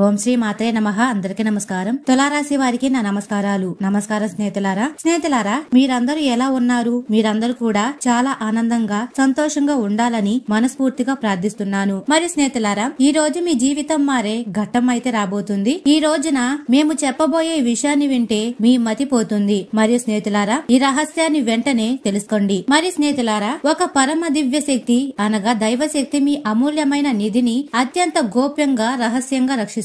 ఓం శ్రీ మాత్రే నమః. అందరికీ నమస్కారం. తులారాశి వారికి నా నమస్కారాలు. నమస్కారం స్నేహితులారా, మీరందరూ ఎలా ఉన్నారు? మీరందరూ కూడా చాలా ఆనందంగా సంతోషంగా ఉండాలని మనస్ఫూర్తిగా ప్రార్థిస్తున్నాను. మరి స్నేహితులారా, ఈ రోజు మీ జీవితం మారే ఘట్టం అయితే రాబోతుంది. ఈ రోజున మేము చెప్పబోయే విషయాన్ని వింటే మీ మతి పోతుంది. మరియు స్నేహితులారా, ఈ రహస్యాన్ని వెంటనే తెలుసుకోండి. మరి స్నేహితులారా, ఒక పరమ దివ్య శక్తి అనగా దైవశక్తి మీ అమూల్యమైన నిధిని అత్యంత గోప్యంగా రహస్యంగా రక్షిస్తుంది.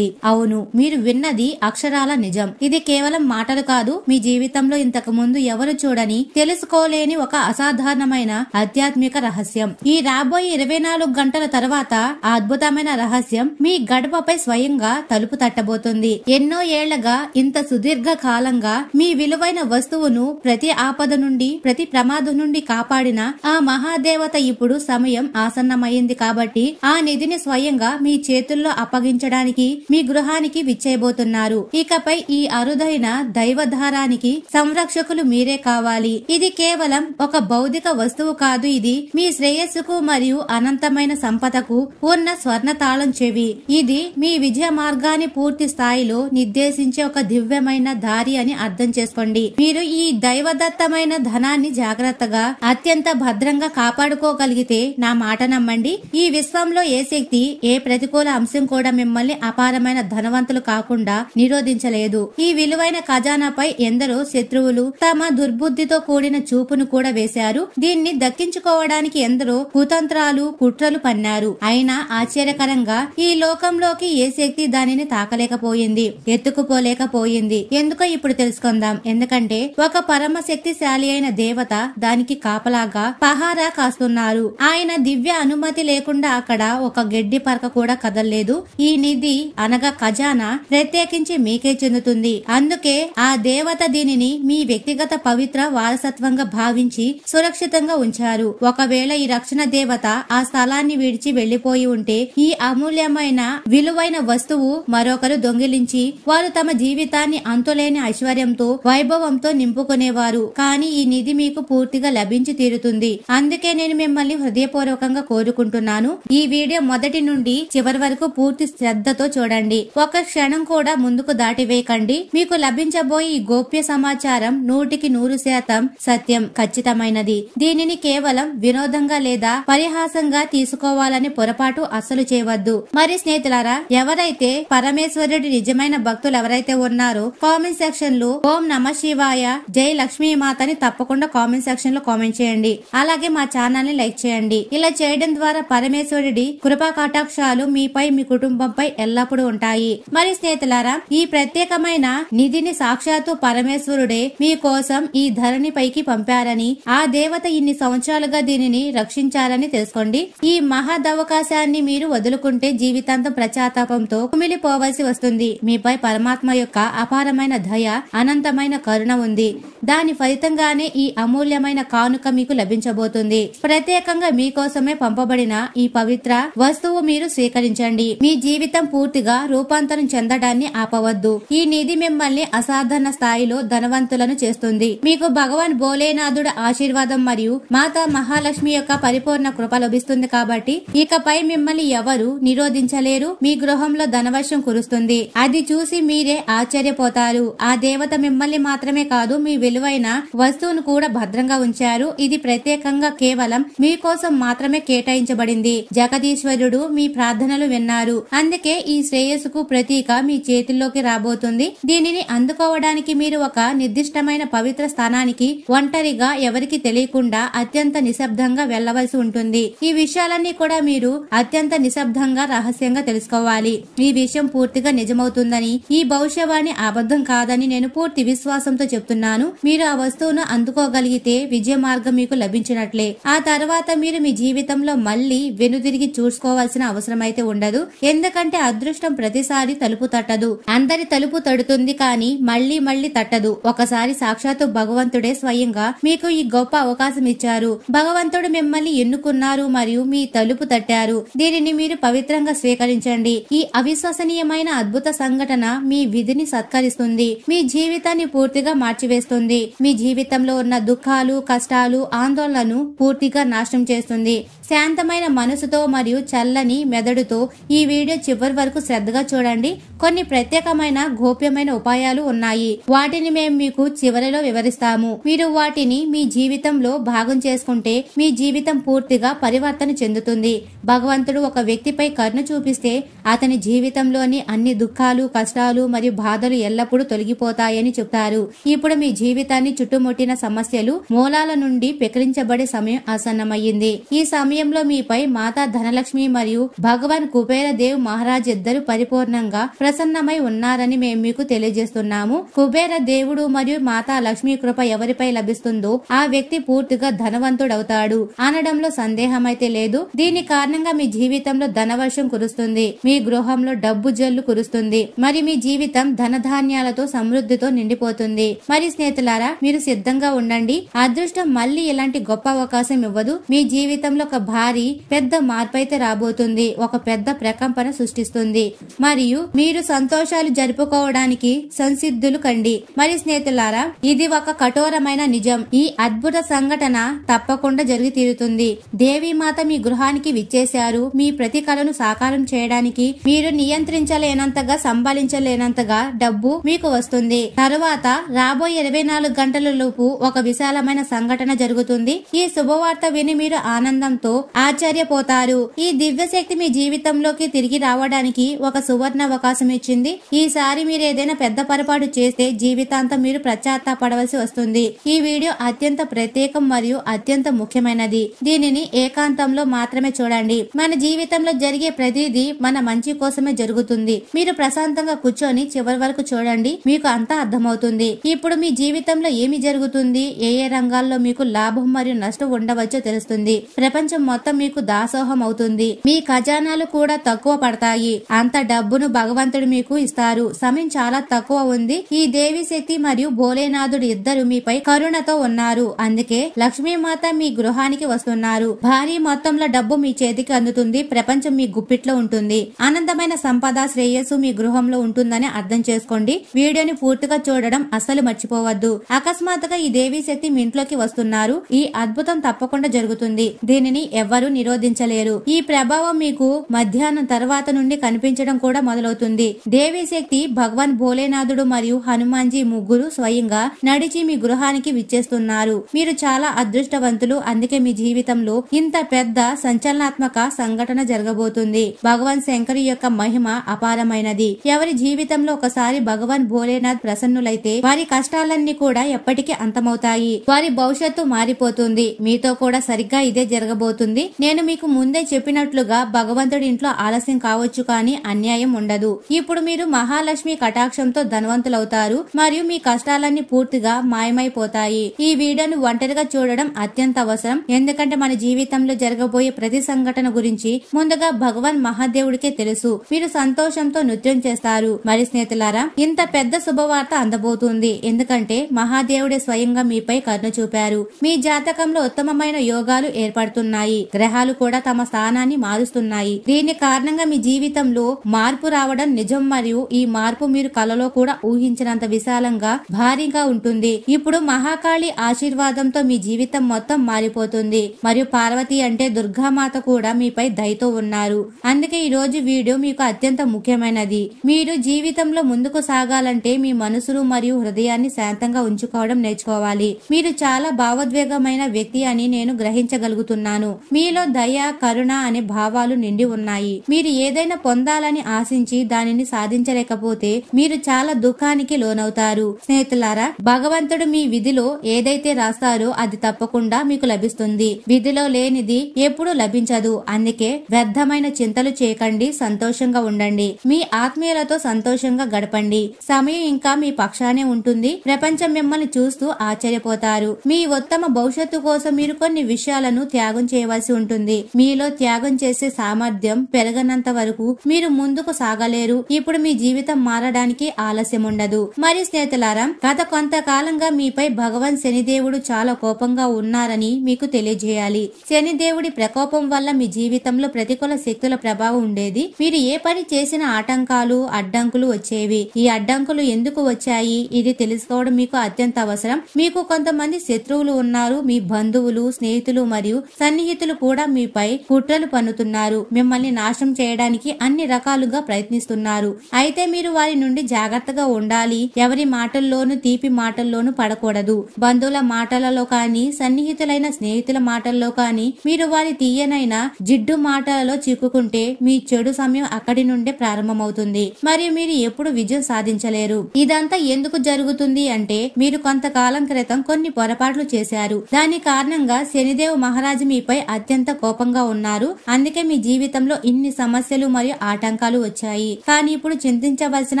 అవును, మీరు విన్నది అక్షరాల నిజం. ఇది కేవలం మాటలు కాదు, మీ జీవితంలో ఇంతకు ముందు ఎవరు చూడని తెలుసుకోలేని ఒక అసాధారణమైన ఆధ్యాత్మిక రహస్యం. ఈ రాబోయే 24 గంటల తర్వాత ఆ అద్భుతమైన రహస్యం మీ గడపపై స్వయంగా తలుపు తట్టబోతుంది. ఎన్నో ఏళ్లగా, ఇంత సుదీర్ఘ కాలంగా మీ విలువైన వస్తువును ప్రతి ఆపద నుండి, ప్రతి ప్రమాదం నుండి కాపాడిన ఆ మహాదేవత ఇప్పుడు సమయం ఆసన్నమైంది కాబట్టి ఆ నిధిని స్వయంగా మీ చేతుల్లో అప్పగించడానికి మీ గృహానికి విచ్చేయబోతున్నారు. ఇకపై ఈ అరుదైన దైవధారానికి సంరక్షకులు మీరే కావాలి. ఇది కేవలం ఒక భౌతిక వస్తువు కాదు, ఇది మీ శ్రేయస్సుకు మరియు అనంతమైన సంపదకు ఉన్న స్వర్ణ తాళం చెవి. ఇది మీ విజయ మార్గాన్ని పూర్తి స్థాయిలో నిర్దేశించే ఒక దివ్యమైన దారి అని అర్థం చేసుకోండి. మీరు ఈ దైవదత్తమైన ధనాన్ని జాగ్రత్తగా, అత్యంత భద్రంగా కాపాడుకోగలిగితే నా మాట నమ్మండి, ఈ విశ్వంలో ఏ శక్తి, ఏ ప్రతికూల అంశం కూడా మిమ్మల్ని అపారమైన ధనవంతులు కాకుండా నిరోధించలేదు. ఈ విలువైన ఖజానాపై ఎందరో శత్రువులు తమ దుర్బుద్ధితో కూడిన చూపును కూడా వేశారు. దీన్ని దక్కించుకోవడానికి ఎందరో కుతంత్రాలు, కుట్రలు పన్నారు. అయినా ఆశ్చర్యకరంగా ఈ లోకంలోకి ఏ శక్తి దానిని తాకలేకపోయింది, ఎత్తుకుపోలేకపోయింది. ఎందుకో ఇప్పుడు తెలుసుకుందాం. ఎందుకంటే ఒక పరమ శక్తిశాలి అయిన దేవత దానికి కాపలాగా పహారా కాస్తున్నారు. ఆయన దివ్య అనుమతి లేకుండా అక్కడ ఒక గడ్డి పరక కూడా కదలలేదు. ఈ నిధి అనగా ఖజానా ప్రత్యేకించి మీకే చెందుతుంది. అందుకే ఆ దేవత దీనిని మీ వ్యక్తిగత పవిత్ర వారసత్వంగా భావించి సురక్షితంగా ఉంచారు. ఒకవేళ ఈ రక్షణ దేవత ఆ స్థలాన్ని విడిచి వెళ్లిపోయి ఉంటే ఈ అమూల్యమైన విలువైన వస్తువు మరొకరు దొంగిలించి వారు తమ జీవితాన్ని అంతులేని ఐశ్వర్యంతో, వైభవంతో నింపుకునేవారు. కానీ ఈ నిధి మీకు పూర్తిగా లభించి తీరుతుంది. అందుకే నేను మిమ్మల్ని హృదయపూర్వకంగా కోరుకుంటున్నాను, ఈ వీడియో మొదటి నుండి చివరి వరకు పూర్తి శ్రద్ధతో చూడండి. ఒక క్షణం కూడా ముందుకు దాటివేయకండి. మీకు లభించబోయే ఈ గోప్య సమాచారం 100% సత్యం, ఖచ్చితమైనది. దీనిని కేవలం వినోదంగా లేదా పరిహాసంగా తీసుకోవాలని పొరపాటు అస్సలు చేయవద్దు. మరి స్నేహితులారా, ఎవరైతే పరమేశ్వరుడి నిజమైన భక్తులు ఎవరైతే ఉన్నారో కామెంట్ సెక్షన్ లో ఓం నమః శివాయ, జై లక్ష్మీ మాతని తప్పకుండా కామెంట్ సెక్షన్ లో కామెంట్ చేయండి. అలాగే మా ఛానల్ ని లైక్ చేయండి. ఇలా చేయడం ద్వారా పరమేశ్వరుడి కృపా కటాక్షాలు మీపై, మీ కుటుంబంపై ఎల్లప్పుడూ ఉంటాయి. మరి స్నేహితులారా, ఈ ప్రత్యేకమైన నిధిని సాక్షాత్తు పరమేశ్వరుడే మీ కోసం ఈ ధరణి పైకి పంపారని, ఆ దేవత ఇన్ని సంవత్సరాలుగా దీనిని రక్షించారని తెలుసుకోండి. ఈ మహదవకాశాన్ని మీరు వదులుకుంటే జీవితాంతం ప్రచాతాపంతో కుమిలిపోవలసి వస్తుంది. మీపై పరమాత్మ యొక్క అపారమైన దయ, అనంతమైన కరుణ ఉంది. దాని ఫలితంగానే ఈ అమూల్యమైన కానుక మీకు లభించబోతుంది. ప్రత్యేకంగా మీకోసమే పంపబడిన ఈ పవిత్ర వస్తువు మీరు స్వీకరించండి. మీ జీవితం పూర్తిగా రూపాంతరం చెందడాన్ని ఆపవద్దు. ఈ నిధి మిమ్మల్ని అసాధారణ స్థాయిలో ధనవంతులను చేస్తుంది. మీకు భగవాన్ భోలేనాథుడు ఆశీర్వాదం మరియు మాతా మహాలక్ష్మి యొక్క పరిపూర్ణ కృప లభిస్తుంది. కాబట్టి ఇకపై మిమ్మల్ని ఎవరు నిరోధించలేరు. మీ గృహంలో ధనవర్షం కురుస్తుంది. అది చూసి మీరే ఆశ్చర్యపోతారు. ఆ దేవత మిమ్మల్ని మాత్రమే కాదు, మీ విలువైన వస్తువును కూడా భద్రంగా ఉంచారు. ఇది ప్రత్యేకంగా కేవలం మీకోసం మాత్రమే కేటాయించబడింది. జగదీశ్వరుడు మీ ప్రార్థనలు విన్నారు. అందుకే ఈ శ్రేయస్సుకు ప్రతీక మీ చేతుల్లోకి రాబోతుంది. దీనిని అందుకోవడానికి మీరు ఒక నిర్దిష్టమైన పవిత్ర స్థానానికి ఒంటరిగా, ఎవరికి తెలియకుండా అత్యంత నిశ్శబ్దంగా వెళ్లవలసి ఉంటుంది. ఈ విషయాలన్నీ కూడా మీరు అత్యంత నిశ్శబ్దంగా, రహస్యంగా తెలుసుకోవాలి. ఈ విషయం పూర్తిగా నిజమవుతుందని, ఈ భవిష్యవాణి అబద్ధం కాదని నేను పూర్తి విశ్వాసంతో చెప్తున్నాను. మీరు ఆ వస్తువును అందుకోగలిగితే విజయ మార్గం మీకు లభించినట్లే. ఆ తర్వాత మీరు మీ జీవితంలో మళ్లీ వెనుదిరిగి చూసుకోవాల్సిన అవసరం అయితే ఉండదు. ఎందుకంటే అదృష్టం ప్రతిసారి తలుపు తట్టదు. అందరి తలుపు తడుతుంది కానీ మళ్లీ మళ్లీ తట్టదు. ఒకసారి సాక్షాత్తు భగవంతుడే స్వయంగా మీకు ఈ గొప్ప అవకాశం ఇచ్చారు. భగవంతుడు మిమ్మల్ని ఎన్నుకున్నారు మరియు మీ తలుపు తట్టారు. దీనిని మీరు పవిత్రంగా స్వీకరించండి. ఈ అవిశ్వసనీయమైన అద్భుత సంఘటన మీ విధిని సత్కరిస్తుంది. మీ జీవితాన్ని పూర్తిగా మార్చివేస్తుంది. మీ జీవితంలో ఉన్న దుఃఖాలు, కష్టాలు, ఆందోళనను పూర్తిగా నాశనం చేస్తుంది. శాంతమైన మనసుతో మరియు చల్లని మెదడుతో ఈ వీడియో చివరి వరకు శ్రద్ధగా చూడండి. కొన్ని ప్రత్యేకమైన గోప్యమైన ఉపాయాలు ఉన్నాయి. వాటిని మేము మీకు చివరిలో వివరిస్తాము. మీరు వాటిని మీ జీవితంలో భాగం చేసుకుంటే మీ జీవితం పూర్తిగా పరివర్తన చెందుతుంది. భగవంతుడు ఒక వ్యక్తిపై కరుణ చూపిస్తే అతని జీవితంలోని అన్ని దుఃఖాలు, కష్టాలు మరియు బాధలు ఎల్లప్పుడూ తొలగిపోతాయని చెప్తారు. ఇప్పుడు మీ జీవితాన్ని చుట్టుముట్టిన సమస్యలు మూలాల నుండి పెకిలించబడే సమయం ఆసన్నమయ్యింది. ఈ సమయంలో మీపై మాతా ధనలక్ష్మి మరియు భగవాన్ కుబేర దేవ్ మహారాజ్ ఇద్దరు పరిపూర్ణంగా ప్రసన్నమై ఉన్నారని మేము మీకు తెలియజేస్తున్నాము. కుబేర దేవుడు మరియు మాతా లక్ష్మీ కృప ఎవరిపై లభిస్తుందో ఆ వ్యక్తి పూర్తిగా ధనవంతుడవుతాడు అనడంలో సందేహమైతే లేదు. దీని కారణంగా మీ జీవితంలో ధనవర్షం కురుస్తుంది. మీ గృహంలో డబ్బు జల్లు కురుస్తుంది. మరి మీ జీవితం ధనధాన్యాలతో సమృద్ధితో నిండిపోతుంది. మరి స్నేహితులారా, మీరు సిద్ధంగా ఉండండి. అదృష్టం మళ్ళీ ఇలాంటి గొప్ప అవకాశం ఇవ్వదు. మీ జీవితంలో ఒక భారీ పెద్ద మార్పు అయితే రాబోతుంది. ఒక పెద్ద ప్రకంపన సృష్టిస్తుంది మరియు మీరు సంతోషాలు జరుపుకోవడానికి సంసిద్ధులు కండి. మరి స్నేహితులారా, ఇది ఒక కఠోరమైన నిజం. ఈ అద్భుత సంఘటన తప్పకుండా జరిగి తీరుతుంది. దేవీమాత మీ గృహానికి విచ్చేశారు. మీ ప్రతి కలను సాకారం చేయడానికి మీరు నియంత్రించలేనంతగా, సంభాళించలేనంతగా డబ్బు మీకు వస్తుంది. తరువాత రాబోయే 24 గంటల లోపు ఒక విశాలమైన సంఘటన జరుగుతుంది. ఈ శుభవార్త విని మీరు ఆనందంతో ఆశ్చర్యపోతారు. ఈ దివ్య శక్తి మీ జీవితంలోకి తిరిగి రావడానికి ఒక సువర్ణ అవకాశం ఇచ్చింది. ఈసారి మీరు ఏదైనా పెద్ద పొరపాటు చేస్తే జీవితాంతం మీరు పశ్చాత్తాపడవలసి వస్తుంది. ఈ వీడియో అత్యంత ప్రత్యేకం మరియు అత్యంత ముఖ్యమైనది. దీనిని ఏకాంతంలో మాత్రమే చూడండి. మన జీవితంలో జరిగే ప్రతిదీ మన మంచి కోసమే జరుగుతుంది. మీరు ప్రశాంతంగా కూర్చొని చివరి వరకు చూడండి. మీకు అంతా అర్థమవుతుంది. ఇప్పుడు మీ జీవితంలో ఏమి జరుగుతుంది, ఏ ఏ రంగాల్లో మీకు లాభం మరియు నష్టం ఉండవచ్చో తెలుస్తుంది. ప్రపంచం మొత్తం మీకు దాసోహం అవుతుంది. మీ ఖజానాలు కూడా తక్కువ పడతాయి. అంత డబ్బును భగవంతుడు మీకు ఇస్తారు. సమయం చాలా తక్కువ ఉంది. ఈ దేవి శక్తి మరియు భోలేనాథుడు ఇద్దరు మీపై కరుణతో ఉన్నారు. అందుకే లక్ష్మీమాత మీ గృహానికి వస్తున్నారు. భారీ మొత్తంలో డబ్బు మీ చేతికి అందుతుంది. ప్రపంచం మీ గుప్పిట్లో ఉంటుంది. ఆనందమైన సంపద, శ్రేయస్సు మీ గృహంలో ఉంటుందని అర్థం చేసుకోండి. వీడియోని పూర్తిగా చూడడం అస్సలు మర్చిపోవద్దు. అకస్మాత్తుగా ఈ దేవీ శక్తి మీ ఇంట్లోకి వస్తున్నారు. ఈ అద్భుతం తప్పకుండా జరుగుతుంది. దీనిని ఎవ్వరూ నిరోధించలేరు. ఈ ప్రభావం మీకు మధ్యాహ్నం తర్వాత నుండి కనిపించడం కూడా మొదలవుతుంది. దేవీ శక్తి, భగవాన్ భోలేనాథుడు మరియు హనుమాన్జీ ముగ్గురు స్వయంగా నడిచి మీ గృహానికి విచ్చేస్తున్నారు. మీరు చాలా అదృష్టవంతులు. అందుకే మీ జీవితంలో ఇంత పెద్ద సంచలనాత్మక సంఘటన జరగబోతుంది. భగవాన్ శంకరు యొక్క మహిమ అపారమైనది. ఎవరి జీవితంలో ఒకసారి భగవాన్ భోలేనాథ్ ప్రసన్నులైతే వారి కష్టాలన్నీ కూడా ఎప్పటికీ అంతమవుతాయి. వారి భవిష్యత్తు మారిపోతుంది. మీతో కూడా సరిగ్గా ఇదే జరగబోతుంది. నేను మీకు ముందే చెప్పినట్లుగా భగవంతుడి ఇంట్లో ఆలస్యం కావచ్చు, కానీ అన్యాయం ఉండదు. ఇప్పుడు మీరు మహాలక్ష్మి కటాక్షంతో ధనవంతులవుతారు మరియు మీ కష్టాలన్నీ పూర్తిగా మాయమైపోతాయి. ఈ వీడియోను ఒంటరిగా చూడడం అత్యంత అవసరం. ఎందుకంటే మన జీవితంలో జరగబోయే ప్రతి సంఘటన గురించి ముందుగా భగవాన్ మహాదేవుడికే తెలుసు. మీరు సంతోషంతో నృత్యం చేస్తారు. మరి స్నేహితులారా, ఇంత పెద్ద శుభవార్త అందబోతుంది. ఎందుకంటే మహాదేవుడే స్వయంగా మీపై కరుణ చూపారు. మీ జాతకంలో ఉత్తమమైన యోగాలు ఏర్పడుతున్నాయి. గ్రహాలు కూడా తమ స్థానాన్ని మారుస్తున్నాయి. దీని కారణంగా మీ జీవితంలో మార్పు రావడం నిజం మరియు ఈ మార్పు మీరు కలలో కూడా ఊహించినంత విశాలంగా, భారీగా ఉంటుంది. ఇప్పుడు మహాకాళి ఆశీర్వాదంతో మీ జీవితం మొత్తం మారిపోతుంది. మరియు పార్వతి అంటే దుర్గామాత కూడా మీపై దయతో ఉన్నారు. అందుకే ఈ రోజు వీడియో మీకు అత్యంత ముఖ్యమైనది. మీరు జీవితంలో ముందుకు సాగాలంటే మీ మనసును మరియు హృదయాన్ని శాంతంగా ఉంచుకోవడం నేర్చుకోవాలి. మీరు చాలా భావోద్వేగమైన వ్యక్తి అని నేను గ్రహించగలుగుతున్నాను. మీలో దయ, కరుణ అనే భావాలు నిండి ఉన్నాయి. మీరు ఏదైనా పొందాలని ఆశించి దానిని సాధించలేకపోతే మీరు చాలా దుఃఖానికి లోనవుతారు. స్నేహితులారా, భగవంతుడు మీ విధిలో ఏదైతే రాస్తారో అది తప్పకుండా మీకు లభిస్తుంది. విధిలో లేనిది ఎప్పుడూ లభించదు. అందుకే వ్యర్థమైన చింతలు చేయకండి. సంతోషంగా ఉండండి. మీ ఆత్మీయులతో సంతోషంగా గడపండి. సమయం ఇంకా మీ పక్షానే ఉంటుంది. ప్రపంచం మిమ్మల్ని చూస్తూ ఆశ్చర్యపోతారు. మీ ఉత్తమ భవిష్యత్తు కోసం మీరు కొన్ని విషయాలను త్యాగం చేయవలసి ఉంటుంది. మీలో త్యాగం చేసే సామర్థ్యం పెరగనంత వరకు మీరు ముందుకు సాగలేరు. ఇప్పుడు మీ జీవితం మారడానికి ఆలస్యం ఉండదు. మరి స్నేహితులారా, గత కొంతకాలంగా మీపై భగవాన్ శనిదేవుడు చాలా కోపంగా ఉన్నారని మీకు తెలియజేయాలి. శనిదేవుడి ప్రకోపం వల్ల మీ జీవితంలో ప్రతికూల శక్తుల ప్రభావం ఉండేది. మీరు ఏ పని చేసిన ఆటంకాలు, అడ్డంకులు వచ్చేవి. ఈ అడ్డంకులు ఎందుకు వచ్చాయి, ఇది తెలుసుకోవడం మీకు అత్యంత అవసరం. మీకు కొంతమంది శత్రువులు ఉన్నారు. మీ బంధువులు, స్నేహితులు మరియు సన్నిహితులు సన్నిహితులు కూడా మీపై కుట్రలు పన్నుతున్నారు. మిమ్మల్ని నాశనం చేయడానికి అన్ని రకాలుగా ప్రయత్నిస్తున్నారు. అయితే మీరు వారి నుండి జాగ్రత్తగా ఉండాలి. ఎవరి మాటల్లోనూ తీపి మాటల్లోనూ పడకూడదు. బంధువుల మాటలలో కానీ సన్నిహితులైన స్నేహితుల మాటల్లో కానీ మీరు వారి తీయనైన జిడ్డు మాటలలో చిక్కుకుంటే మీ చెడు సమయం అక్కడి నుండే ప్రారంభమవుతుంది. మరియు మీరు ఎప్పుడు విజయం సాధించలేరు. ఇదంతా ఎందుకు జరుగుతుంది అంటే మీరు కొంతకాలం క్రితం కొన్ని పొరపాట్లు చేశారు. దాని కారణంగా శనిదేవ్ మహారాజు మీపై అత్యంత కోపంగా ఉన్నారు. అందుకే మీ జీవితంలో ఇన్ని సమస్యలు మరియు ఆటంకాలు వచ్చాయి. కానీ ఇప్పుడు చింతించవలసిన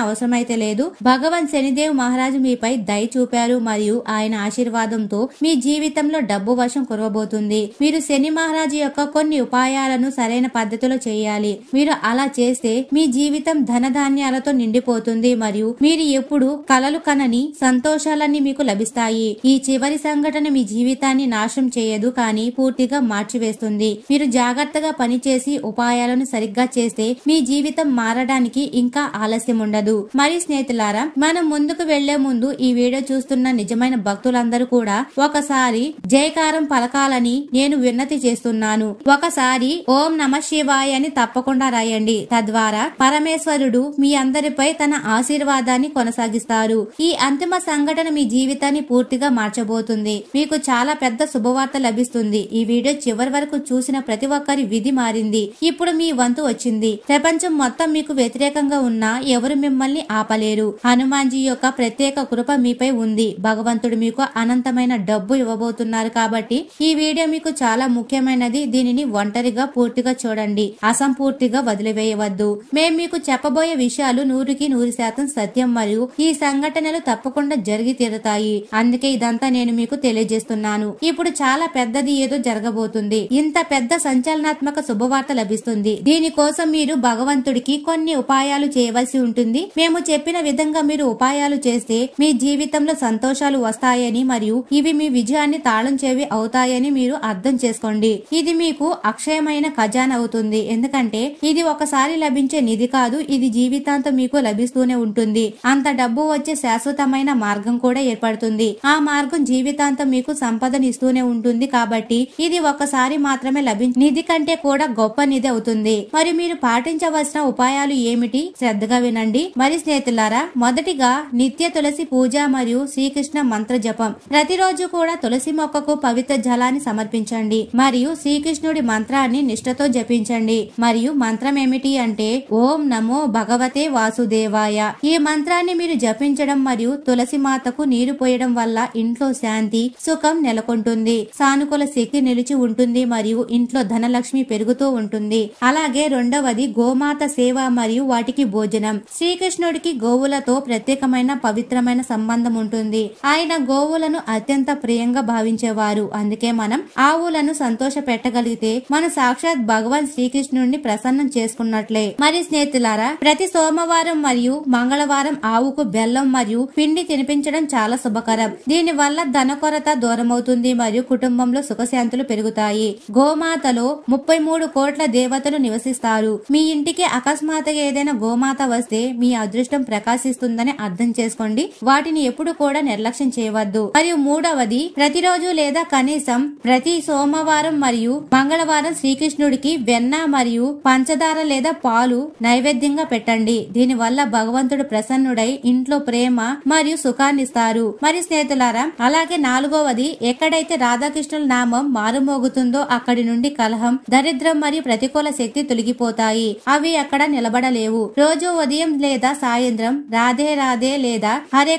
అవసరమైతే లేదు. భగవాన్ శనిదేవ్ మహారాజు మీపై దయ చూపారు మరియు ఆయన ఆశీర్వాదంతో మీ జీవితంలో డబ్బు వర్షం కురవబోతుంది. మీరు శని మహారాజు యొక్క కొన్ని ఉపాయాలను సరైన పద్ధతిలో చేయాలి. మీరు అలా చేస్తే మీ జీవితం ధనధాన్యాలతో నిండిపోతుంది మరియు మీరు ఎప్పుడు కలలు కనని సంతోషాలన్నీ మీకు లభిస్తాయి. ఈ చివరి సంఘటన మీ జీవితాన్ని నాశనం చేయదు, కానీ పూర్తిగా మార్చివేస్తుంది. మీరు జాగ్రత్తగా పనిచేసి ఉపాయాలను సరిగ్గా చేస్తే మీ జీవితం మారడానికి ఇంకా ఆలస్యం ఉండదు. మరి స్నేహితులారా, మనం ముందుకు వెళ్లే ముందు ఈ వీడియో చూస్తున్న నిజమైన భక్తులందరూ కూడా ఒకసారి జయకారం పలకాలని నేను విన్నతి చేస్తున్నాను. ఒకసారి ఓం నమః శివాయ అని తప్పకుండా రాయండి. తద్వారా పరమేశ్వరుడు మీ అందరిపై తన ఆశీర్వాదాన్ని కొనసాగిస్తారు. ఈ అంతిమ సంఘటన మీ జీవితాన్ని పూర్తిగా మార్చబోతుంది. మీకు చాలా పెద్ద శుభవార్త లభిస్తుంది. ఈ వీడియో చివరి వరకు చూసిన ప్రతి ఒక్కరి విధి మారింది. ఇప్పుడు మీ వంతు వచ్చింది. ప్రపంచం మొత్తం మీకు వ్యతిరేకంగా ఉన్నా ఎవరు మిమ్మల్ని ఆపలేరు. హనుమాన్జీ యొక్క ప్రత్యేక కృప మీపై ఉంది. భగవంతుడు మీకు అనంతమైన డబ్బు ఇవ్వబోతున్నారు. కాబట్టి ఈ వీడియో మీకు చాలా ముఖ్యమైనది. దీనిని ఒంటరిగా పూర్తిగా చూడండి. అసంపూర్తిగా వదిలివేయవద్దు. మేం మీకు చెప్పబోయే విషయాలు 100% సత్యం మరియు ఈ సంఘటనలు తప్పకుండా జరిగి తీరుతాయి. అందుకే ఇదంతా నేను మీకు తెలియజేస్తున్నాను. ఇప్పుడు చాలా పెద్దది ఏదో జరగబోతుంది. ఇంత పెద్ద సంచలనాత్మక శుభవార్త లభిస్తుంది. దీనికోసం మీరు భగవంతుడికి కొన్ని ఉపాయాలు చేయవలసి ఉంటుంది. మేము చెప్పిన విధంగా మీరు ఉపాయాలు చేస్తే మీ జీవితంలో సంతోషాలు వస్తాయని మరియు ఇవి మీ విజయాన్ని తాళం చెవి అవుతాయని మీరు అర్థం చేసుకోండి. ఇది మీకు అక్షయమైన ఖజానా అవుతుంది. ఎందుకంటే ఇది ఒకసారి లభించే నిధి కాదు. ఇది జీవితాంతం మీకు లభిస్తూనే ఉంటుంది. అంత డబ్బు వచ్చే శాశ్వతమైన మార్గం కూడా ఏర్పడుతుంది. ఆ మార్గం జీవితాంతం మీకు సంపదను ఇస్తూనే ఉంటుంది. కాబట్టి ఇది ఒక్కసారి మాత్రమే లభించే నిధి కంటే కూడా గొప్ప నిధి అవుతుంది. మరి మీరు పాటించవలసిన ఉపాయాలు ఏమిటి? శ్రద్ధగా వినండి. మరి స్నేహితులారా, మొదటిగా నిత్య తులసి పూజ మరియు శ్రీకృష్ణ మంత్ర జపం. ప్రతిరోజు కూడా తులసి మొక్కకు పవిత్ర జలాన్ని సమర్పించండి మరియు శ్రీకృష్ణుడి మంత్రాన్ని నిష్ఠతో జపించండి. మరియు మంత్రం ఏమిటి అంటే ఓం నమో భగవతే వాసుదేవాయ. ఈ మంత్రాన్ని మీరు జపించడం మరియు తులసి మాతకు నీరు పోయడం వల్ల ఇంట్లో శాంతి, సుఖం నెలకొంటుంది. సానుకూల శక్తి నిలిచి ఉంటుంది మరియు ఇంట్లో ధనలక్ష్మి పెరుగుతూ ఉంటుంది. అలాగే రెండవది గోమాత సేవ మరియు వాటికి భోజనం. శ్రీకృష్ణుడికి గోవులతో ప్రత్యేకమైన పవిత్రమైన సంబంధం ఉంటుంది. ఆయన గోవులను అత్యంత ప్రియంగా భావించేవారు. అందుకే మనం ఆవులను సంతోష పెట్టగలిగితే మనం సాక్షాత్ భగవాన్ శ్రీకృష్ణుడిని ప్రసన్నం చేసుకున్నట్లే. మరి స్నేహితులారా, ప్రతి సోమవారం మరియు మంగళవారం ఆవుకు బెల్లం మరియు పిండి తినిపించడం చాలా శుభకరం. దీని వల్ల ధన కొరత దూరమవుతుంది మరియు కుటుంబంలో సుఖశాంతులు పెరుగుతాయి. గోమాతలో 33 కోట్ల దేవతలు నివసిస్తారు. మీ ఇంటికి అకస్మాత్తుగా ఏదైనా గోమాత వస్తే మీ అదృష్టం ప్రకాశిస్తుందని అర్థం చేసుకోండి. వాటిని ఎప్పుడు కూడా నిర్లక్ష్యం చేయవద్దు. మరియు మూడవది, ప్రతిరోజు లేదా కనీసం ప్రతి సోమవారం మరియు మంగళవారం శ్రీకృష్ణుడికి వెన్న మరియు పంచదార లేదా పాలు నైవేద్యంగా పెట్టండి. దీని వల్ల భగవంతుడు ప్రసన్నుడై ఇంట్లో ప్రేమ మరియు సుఖాన్నిస్తారు. మరి స్నేహితులారా, అలాగే నాలుగవది, ఎక్కడైతే రాధాకృష్ణుల నామం మారుమోగుతుందో అక్కడి నుండి కలహం, దరిద్రం మరియు ప్రతికూల శక్తి తొలగిపోతాయి. అవి అక్కడ నిలబడలేవు. రోజు ఉదయం లేదా సాయంత్రం రాధే రాధే లేదా హరే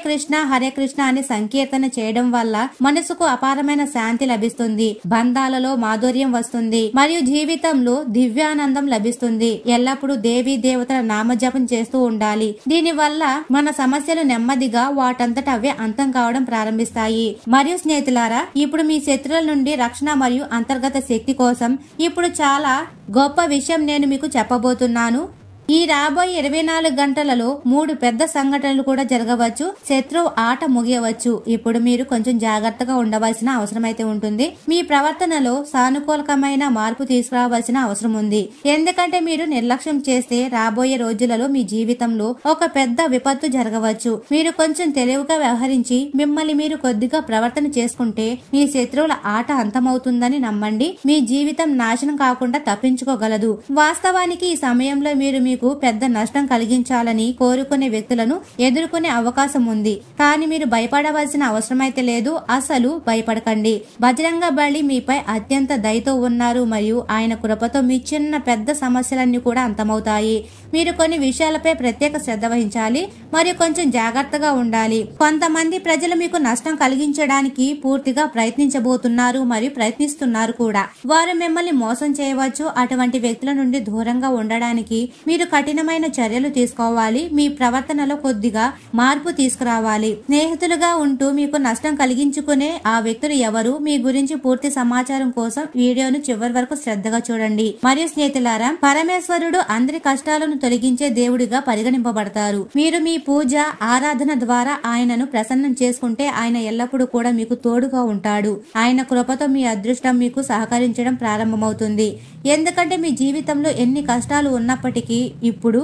కృష్ణ అనే సంకీర్తన చేయడం వల్ల మనసుకు అపారమైన శాంతి లభిస్తుంది. బంధాలలో మాధుర్యం వస్తుంది మరియు జీవితంలో దివ్యానందం లభిస్తుంది. ఎల్లప్పుడూ దేవీ దేవతల నామజపం చేస్తూ ఉండాలి. దీని వల్ల మన సమస్యలు నెమ్మదిగా వాటంతట అవే అంతం కావడం ప్రారంభిస్తాయి. మరియు స్నేహితులారా, ఇప్పుడు మీ శత్రువుల నుండి రక్షణ మరియు అంతర్గత శక్తి కోసం ఇప్పుడు చాలా గొప్ప విషయం నేను మీకు చెప్పబోతున్నాను. ఈ రాబోయే 24 గంటలలో 3 పెద్ద సంఘటనలు కూడా జరగవచ్చు. శత్రువు ఆట ముగియవచ్చు. ఇప్పుడు మీరు కొంచెం జాగ్రత్తగా ఉండవలసిన అవసరం అయితే ఉంటుంది. మీ ప్రవర్తనలో సానుకూలకమైన మార్పు తీసుకురావాల్సిన అవసరం ఉంది. ఎందుకంటే మీరు నిర్లక్ష్యం చేస్తే రాబోయే రోజులలో మీ జీవితంలో ఒక పెద్ద విపత్తు జరగవచ్చు. మీరు కొంచెం తెలివిగా వ్యవహరించి మిమ్మల్ని మీరు కొద్దిగా ప్రవర్తన చేసుకుంటే మీ శత్రువుల ఆట అంతమవుతుందని నమ్మండి. మీ జీవితం నాశనం కాకుండా తప్పించుకోగలదు. వాస్తవానికి ఈ సమయంలో మీరు మీకు పెద్ద నష్టం కలిగించాలని కోరుకునే వ్యక్తులను ఎదుర్కొనే అవకాశం ఉంది. కానీ మీరు భయపడవలసిన అవసరమైతే లేదు. అసలు భయపడకండి. బజరంగ బలి మీపై అత్యంత దయతో ఉన్నారు మరియు ఆయన కృపతో మీ చిన్న పెద్ద సమస్యలన్నీ కూడా అంతమవుతాయి. మీరు కొన్ని విషయాలపై ప్రత్యేక శ్రద్ధ వహించాలి మరియు కొంచెం జాగ్రత్తగా ఉండాలి. కొంతమంది ప్రజలు మీకు నష్టం కలిగించడానికి పూర్తిగా ప్రయత్నించబోతున్నారు మరియు ప్రయత్నిస్తున్నారు కూడా. వారు మిమ్మల్ని మోసం చేయవచ్చు. అటువంటి వ్యక్తుల నుండి దూరంగా ఉండడానికి మీరు కఠినమైన చర్యలు తీసుకోవాలి. మీ ప్రవర్తనలో కొద్దిగా మార్పు తీసుకురావాలి. స్నేహితులుగా ఉంటూ మీకు నష్టం కలిగించుకునే ఆ వ్యక్తులు ఎవరు? మీ గురించి పూర్తి సమాచారం కోసం వీడియోను చివరి వరకు శ్రద్ధగా చూడండి. మరియు స్నేహితులారా, పరమేశ్వరుడు అందరి కష్టాలను తొలగించే దేవుడిగా పరిగణింపబడతారు. మీరు మీ పూజ ఆరాధన ద్వారా ఆయనను ప్రసన్నం చేసుకుంటే ఆయన ఎల్లప్పుడూ కూడా మీకు తోడుగా ఉంటాడు. ఆయన కృపతో మీ అదృష్టం మీకు సహకరించడం ప్రారంభమవుతుంది. ఎందుకంటే మీ జీవితంలో ఎన్ని కష్టాలు ఉన్నప్పటికీ ఇప్పుడు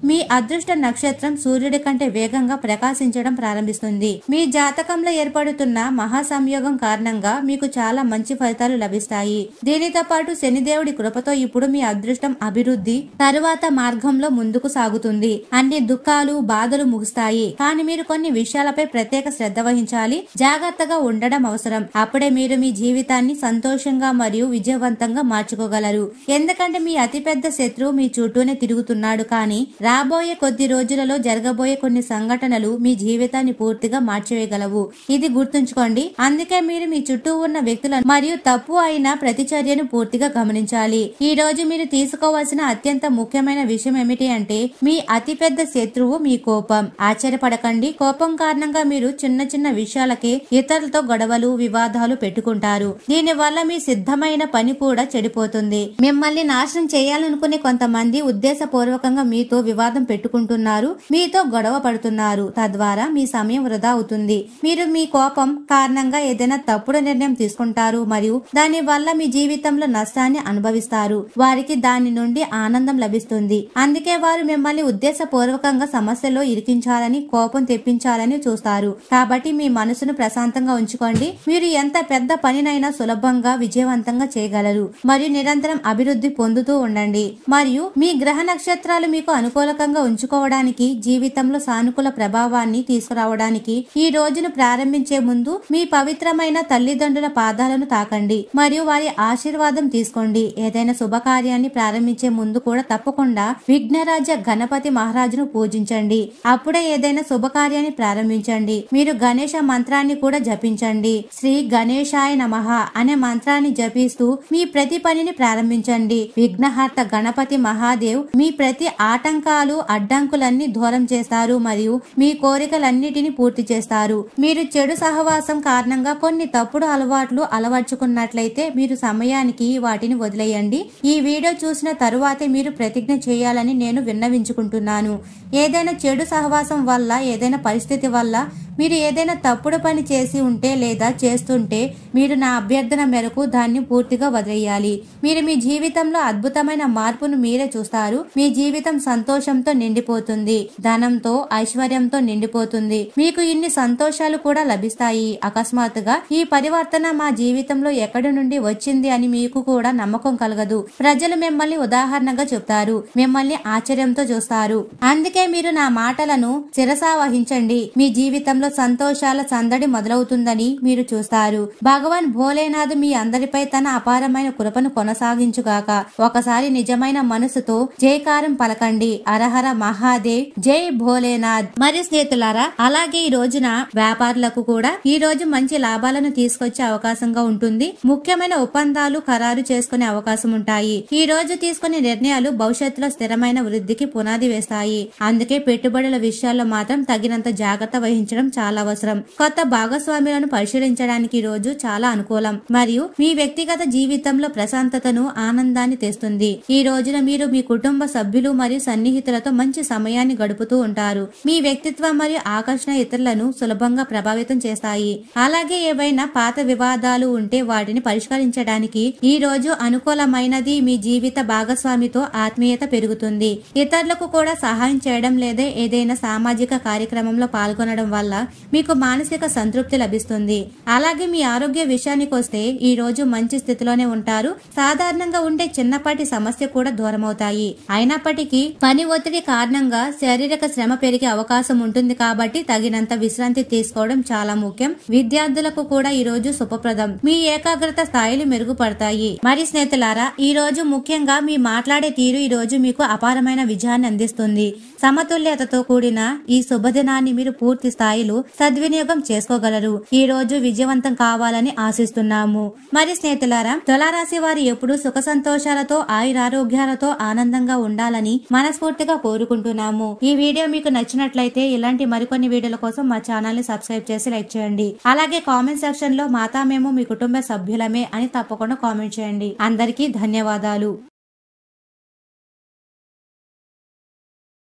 మీ అదృష్ట నక్షత్రం సూర్యుడి కంటే వేగంగా ప్రకాశించడం ప్రారంభిస్తుంది. మీ జాతకంలో ఏర్పడుతున్న మహాసంయోగం కారణంగా మీకు చాలా మంచి ఫలితాలు లభిస్తాయి. దీనితో పాటు శనిదేవుడి కృపతో ఇప్పుడు మీ అదృష్టం అభివృద్ధి తరువాత మార్గంలో ముందుకు సాగుతుంది. అన్ని దుఃఖాలు బాధలు ముగుస్తాయి. కానీ మీరు కొన్ని విషయాలపై ప్రత్యేక శ్రద్ధ వహించాలి. జాగ్రత్తగా ఉండడం అవసరం. అప్పుడే మీరు మీ జీవితాన్ని సంతోషంగా మరియు విజయవంతంగా మార్చుకోగలరు. ఎందుకంటే మీ అతిపెద్ద శత్రువు మీ చుట్టూనే తిరుగుతున్నాడు. కానీ రాబోయే కొద్ది రోజులలో జరగబోయే కొన్ని సంఘటనలు మీ జీవితాన్ని పూర్తిగా మార్చివేయగలవు. ఇది గుర్తుంచుకోండి. అందుకే మీరు మీ చుట్టూ ఉన్న వ్యక్తులను మరియు తప్పు అయిన ప్రతిచర్యను పూర్తిగా గమనించాలి. ఈ రోజు మీరు తీసుకోవాల్సిన అత్యంత ముఖ్యమైన విషయం ఏమిటి అంటే మీ అతిపెద్ద శత్రువు మీ కోపం. ఆశ్చర్యపడకండి. కోపం కారణంగా మీరు చిన్న చిన్న విషయాలకే ఇతరులతో గొడవలు వివాదాలు పెట్టుకుంటారు. దీని వల్ల మీ సిద్ధమైన పని కూడా చెడిపోతుంది. మిమ్మల్ని నాశనం చేయాలనుకునే కొంతమంది ఉద్దేశపూర్వకంగా మీతో వివాదం పెట్టుకుంటున్నారు. మీతో గొడవ పడుతున్నారు. తద్వారా మీ సమయం వృధా అవుతుంది. మీరు మీ కోపం కారణంగా ఏదైనా తప్పుడు నిర్ణయం తీసుకుంటారు మరియు దాని వల్ల మీ జీవితంలో నష్టాన్ని అనుభవిస్తారు. వారికి దాని నుండి ఆనందం లభిస్తుంది. అందుకే వారు మిమ్మల్ని ఉద్దేశపూర్వకంగా సమస్యలో ఇరికించాలని కోపం తెప్పించాలని చూస్తారు. కాబట్టి మీ మనసును ప్రశాంతంగా ఉంచుకోండి. మీరు ఎంత పెద్ద పనినైనా సులభంగా విజయవంతంగా చేయగలరు మరియు నిరంతరం అభివృద్ధి పొందుతూ ఉండండి. మరియు మీ గ్రహ నక్షత్రాలు మీకు అనుకూలకంగా ఉంచుకోవడానికి జీవితంలో సానుకూల ప్రభావాన్ని తీసుకురావడానికి ఈ రోజును ప్రారంభించే ముందు మీ పవిత్రమైన తల్లిదండ్రుల పాదాలను తాకండి మరియు వారి ఆశీర్వాదం తీసుకోండి. ఏదైనా శుభకార్యాన్ని ప్రారంభించే ముందు కూడా తప్పకుండా విఘ్నరాజ గణపతి మహారాజును పూజించండి. అప్పుడే ఏదైనా శుభకార్యాన్ని ప్రారంభించండి. మీరు గణేశ మంత్రాన్ని కూడా జపించండి. శ్రీ గణేశాయ నమః అనే మంత్రాన్ని జపిస్తూ మీ ప్రతి పనిని ప్రారంభించండి. విఘ్నహర్త గణపతి మహాదేవ్ మీ ప్రతి ఆటంకాలు అడ్డంకులన్నీ దూరం చేస్తారు మరియు మీ కోరికలన్నిటిని పూర్తి చేస్తారు. మీరు చెడు సహవాసం కారణంగా కొన్ని తప్పుడు అలవాట్లు అలవర్చుకున్నట్లయితే మీరు సమయానికి వాటిని వదిలేయండి. ఈ వీడియో చూసిన తరువాతే మీరు ప్రతిజ్ఞ చేయాలని నేను విన్నవించుకుంటున్నాను. ఏదైనా చెడు సహవాసం వల్ల ఏదైనా పరిస్థితి వల్ల మీరు ఏదైనా తప్పుడు పని చేసి ఉంటే లేదా చేస్తుంటే మీరు నా అభ్యర్థన మేరకు దాన్ని పూర్తిగా వదిలేయాలి. మీరు మీ జీవితంలో అద్భుతమైన మార్పును మీరే చూస్తారు. మీ జీవితం సంతోషంతో నిండిపోతుంది. ధనంతో ఐశ్వర్యంతో నిండిపోతుంది. మీకు ఇన్ని సంతోషాలు కూడా లభిస్తాయి. అకస్మాత్తుగా ఈ పరివర్తన మా జీవితంలో ఎక్కడి నుండి వచ్చింది అని మీకు కూడా నమ్మకం కలగదు. ప్రజలు మిమ్మల్ని ఉదాహరణగా చెప్తారు. మిమ్మల్ని ఆశ్చర్యంతో చూస్తారు. అందుకే మీరు నా మాటలను శిరసా వహించండి. మీ జీవితంలో సంతోషాల సందడి మొదలవుతుందని మీరు చూస్తారు. భగవాన్ భోలేనాథ్ మీ అందరిపై తన అపారమైన కృపను కొనసాగించుగాక. ఒకసారి నిజమైన మనసుతో జయకారం పలకండి. అరహర మహాదేవ్, జై భోలేనాథ్. మరియు స్నేహితులారా, అలాగే ఈ రోజున వ్యాపారులకు కూడా ఈ రోజు మంచి లాభాలను తీసుకొచ్చే అవకాశంగా ఉంటుంది. ముఖ్యమైన ఒప్పందాలు ఖరారు చేసుకునే అవకాశం ఉంటాయి. ఈ రోజు తీసుకునే నిర్ణయాలు భవిష్యత్తులో స్థిరమైన వృద్ధికి పునాది వేస్తాయి. అందుకే పెట్టుబడుల విషయాల్లో మాత్రం తగినంత జాగ్రత్త వహించడం చాలా అవసరం. కొత్త భాగస్వాములను పరిశీలించడానికి ఈ రోజు చాలా అనుకూలం మరియు మీ వ్యక్తిగత జీవితంలో ప్రశాంతతను, ఆనందాన్ని తెస్తుంది. ఈ రోజున మీరు మీ కుటుంబ సభ్యులు మరియు సన్నిహితులతో మంచి సమయాన్ని గడుపుతూ ఉంటారు. మీ వ్యక్తిత్వం మరియు ఆకర్షణ ఇతరులను సులభంగా ప్రభావితం చేస్తాయి. అలాగే ఏవైనా పాత వివాదాలు ఉంటే వాటిని పరిష్కరించడానికి ఈ రోజు అనుకూలమైనది. మీ జీవిత భాగస్వామితో ఆత్మీయత పెరుగుతుంది. ఇతరులకు కూడా సహాయం చేయడం లేదా ఏదైనా సామాజిక కార్యక్రమంలో పాల్గొనడం వల్ల మీకు మానసిక సంతృప్తి లభిస్తుంది. అలాగే మీ ఆరోగ్య విషయానికి వస్తే ఈ రోజు మంచి స్థితిలోనే ఉంటారు. సాధారణంగా ఉండే చిన్నపాటి సమస్య కూడా దూరమవుతాయి. అయినప్పటికీ పని ఒత్తిడి కారణంగా శారీరక శ్రమ పెరిగే అవకాశం ఉంటుంది కాబట్టి తగినంత విశ్రాంతి తీసుకోవడం చాలా ముఖ్యం. విద్యార్థులకు కూడా ఈ రోజు శుభప్రదం. మీ ఏకాగ్రత స్థాయిలు మెరుగుపడతాయి. మరి స్నేహితులారా, ఈ రోజు ముఖ్యంగా మీ మాట్లాడే తీరు ఈ రోజు మీకు అపారమైన విజయాన్ని అందిస్తుంది. సమతుల్యతతో కూడిన ఈ శుభదినాన్ని మీరు పూర్తి స్థాయిలో సద్వినియోగం చేసుకోగలరు. ఈ రోజు విజయవంతం కావాలని ఆశిస్తున్నాము. మరి స్నేహితులారా, తులారాశి వారు ఎప్పుడూ సుఖ సంతోషాలతో, ఆయురారోగ్యాలతో ఆనందంగా ఉండాలని మనస్ఫూర్తిగా కోరుకుంటున్నాము. ఈ వీడియో మీకు నచ్చినట్లయితే ఇలాంటి మరికొన్ని వీడియోల కోసం మా ఛానల్ ని సబ్స్క్రైబ్ చేసి లైక్ చేయండి. అలాగే కామెంట్ సెక్షన్ లో మాతా మేము మీ కుటుంబ సభ్యులమే అని తప్పకుండా కామెంట్ చేయండి. అందరికీ ధన్యవాదాలు.